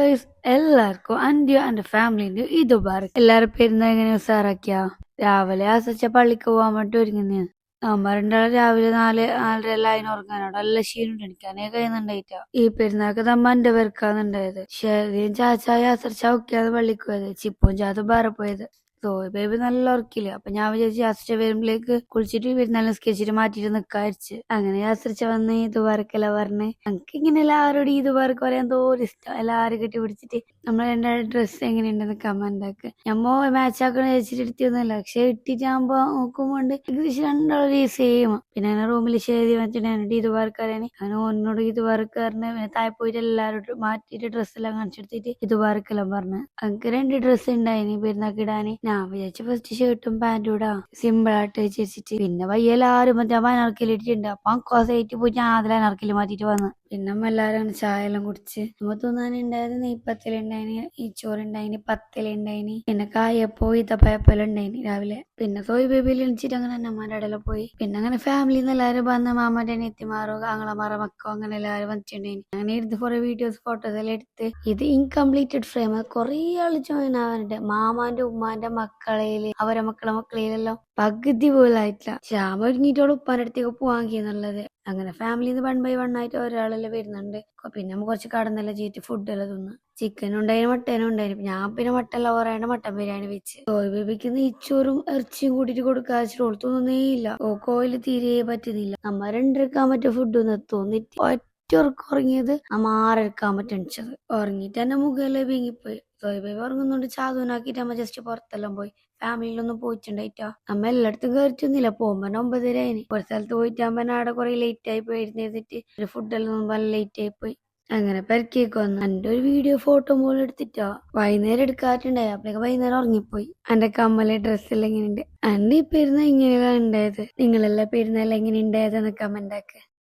Guys, എല്ലാവർക്കും അന്റെയോ എന്റെ ഫാമിലിന്റെയോ ഇത് ഉപകാരം. എല്ലാരും പെരുന്നാൾ എങ്ങനെ ഉസാറാക്കിയാ? രാവിലെ ആസച്ച പള്ളിക്ക് പോകാൻ വേണ്ടി ഒരുങ്ങുന്ന നമ്മ രണ്ടാളും രാവിലെ 4-4:30 അതിന് ഉറങ്ങാനോട് നല്ല ക്ഷീണം എനിക്കാനേ കഴിയുന്നുണ്ടായിട്ടാ. ഈ പെരുന്നാൾക്ക് നമ്മ എന്റെ പേർക്കാന്നുണ്ടായത്. ഷെറിയും ചാച്ചായ ആസർച്ച ഒക്കെയാണ് പള്ളിക്ക് പോയത്. ചിപ്പും ചാത്തും വേറെ പോയത്. ബേബി നല്ല ഉറക്കില്ല. അപ്പൊ ഞാൻ വിചാരിച്ചു യാസ്രിച്ച വരുമ്പോഴേക്ക് കുളിച്ചിട്ട് പെരുന്നാൾ നിസ്കരിച്ചിട്ട് മാറ്റിട്ട് നിക്കാരിച്ച്. അങ്ങനെ യാസ്രിച്ച വന്ന് ഇതുവരക്കല്ല പറഞ്ഞ് എനിക്ക് ഇങ്ങനെ എല്ലാവരോടും ഇതുവരക്ക് പറയാൻ തോന്നി ഇഷ്ടം. എല്ലാരും കെട്ടി പിടിച്ചിട്ട് നമ്മളെ രണ്ടാളും ഡ്രസ്സ് എങ്ങനെയുണ്ടെന്ന് കമന്റ് ആക്ക്. ഞമ്മ മാച്ച് ആക്കണ വെച്ചിട്ട് എടുത്തൊന്നുമല്ല, പക്ഷെ ഇട്ടിട്ടാകുമ്പോ നോക്കുമ്പോണ്ട് ഏകദേശം രണ്ടാളും സെയിം. പിന്നെ അങ്ങനെ റൂമിൽ ഷെയർ വെച്ചിട്ട് ഇതുവരക്കാരാണ് അങ്ങനെ ഓനോട് ഇതുവരക്കാരന് പിന്നെ താഴെ പോയിട്ട് എല്ലാവരും മാറ്റിയിട്ട് ഡ്രസ്സെല്ലാം കാണിച്ചെടുത്തിട്ട് ഇതുവരക്കെല്ലാം പറഞ്ഞ് എനിക്ക് 2 ഡ്രസ്സ് ഉണ്ടായിനി പെരുന്നാൾക്ക് ഇടാന്. ഞാൻ വിചാരിച്ചു ഫസ്റ്റ് ഷർട്ടും പാന്റും ഇടാ സിമ്പിൾ ആയിട്ട് വെച്ചിട്ട്. പിന്നെ വയ്യ എല്ലാരും മറ്റേ അനാർക്കലി ഇട്ടിട്ടുണ്ട്. അപ്പൊ കോസായിട്ട് പോയിട്ട് ഞാൻ അതിൽ അനാർക്കലി മാറ്റിട്ട് വന്ന്. പിന്നെ എല്ലാരും ചായ എല്ലാം കുടിച്ച് നമ്മ തിന്നാനുണ്ടായത് നെയ്പ്പത്തലുണ്ടായിന്, ഈ ചോറുണ്ടായിന്, പത്തലുണ്ടായിന്, പിന്നെ കായപ്പോ ഈത്തപ്പയപ്പെല്ലാം ഉണ്ടായിന് രാവിലെ. പിന്നെ സോയി ബേബിയിൽ എണിച്ചിട്ട് അങ്ങനെ അമ്മമാരുടെ ഇടയിലും പോയി. പിന്നെ അങ്ങനെ ഫാമിലിന്ന് എല്ലാരും വന്ന് മാമാന്റെ അനിയത്തിമാരോ ആങ്ങളമാരോ മക്കോ അങ്ങനെ എല്ലാരും വന്നിട്ടുണ്ടായിന്. അങ്ങനെ ഇരുന്ന് കുറെ വീഡിയോസ് ഫോട്ടോസ് എല്ലാം എടുത്ത്. ഇത് ഇൻകംപ്ലീറ്റഡ് ഫ്രെയിം. കുറെ ആള് ജോയിൻ ആവാനുണ്ട്. മാമാന്റെ ഉമ്മാന്റെ മക്കളയില് അവരെ മക്കളെല്ലാം പകുതി പോലായിട്ടില്ല. ശ്യാമ ഒരുങ്ങിട്ടോളൂ ഉപ്പാന്റെ അടുത്തേക്ക് പോവാങ്കിന്നുള്ളത്. അങ്ങനെ ഫാമിലിന്ന് 1 by 1 ആയിട്ട് ഒരാളെല്ലാം വരുന്നുണ്ട്. പിന്നെ നമ്മ കുറച്ച് കടന്നെല്ലാം ചെയ്തിട്ട് ഫുഡ് എല്ലാം തിന്നു. ചിക്കനും ഉണ്ടായിരുന്നു, മട്ടനും ഉണ്ടായിരുന്നു. ഞാൻ പിന്നെ മട്ടൻ ഓറാണ്ട് മട്ടൻ ബിരിയാണി വെച്ച്. സോയ് ബേബിക്ക് നെയ്ച്ചോറും ഇറച്ചിയും കൂട്ടിട്ട് കൊടുക്കാച്ചിട്ട് ഓളത്തൊന്നേ ഇല്ല. ഓ കോയില് തീരെ പറ്റുന്നില്ല. നമ്മ 2:30 പറ്റിയ ഫുഡ് തോന്നിട്ട് ഉറങ്ങിയത് നമ്മ 6:30 പറ്റണിച്ചത്. ഉറങ്ങിട്ട് എന്റെ മുഖെല്ലാം വീങ്ങിപ്പോയി. സോയ് ബേബി ഉറങ്ങുന്നോണ്ട് ചാതൂനാക്കിട്ട് നമ്മ ജസ്റ്റ് പുറത്തെല്ലാം പോയി. ഫാമിലിയിലൊന്നും പോയിട്ടുണ്ടായിട്ടാ. നമ്മ എല്ലായിടത്തും കയറിച്ചൊന്നുമില്ല. പോകുമ്പോ 9:30 ആയിന്. ഒരു സ്ഥലത്ത് പോയിട്ടാകുമ്പോ അവിടെ കുറെ ലേറ്റ് ആയി പോയി. എഴുന്നേറ്റിട്ട് ഒരു ഫുഡെല്ലാം നല്ല ലേറ്റ് ആയി പോയി. അങ്ങനെ പെരക്കേക്ക് വന്നു. എന്റെ ഒരു വീഡിയോ ഫോട്ടോ പോലും എടുത്തിട്ടോ വൈകുന്നേരം എടുക്കാറ്റുണ്ടായി. അപ്പോഴേക്ക് വൈകുന്നേരം ഉറങ്ങിപ്പോയി. എന്റെ കമ്മലെ ഡ്രസ്സെല്ലാം എങ്ങനെയുണ്ട്? എന്റെ ഈ പെരുന്നാൾ ഇങ്ങനെയാണ് ഉണ്ടായത്. നിങ്ങളെല്ലാം പെരുന്നാൾ എങ്ങനെ ഉണ്ടായതെന്ന് കമന്റ് ആക്ക്.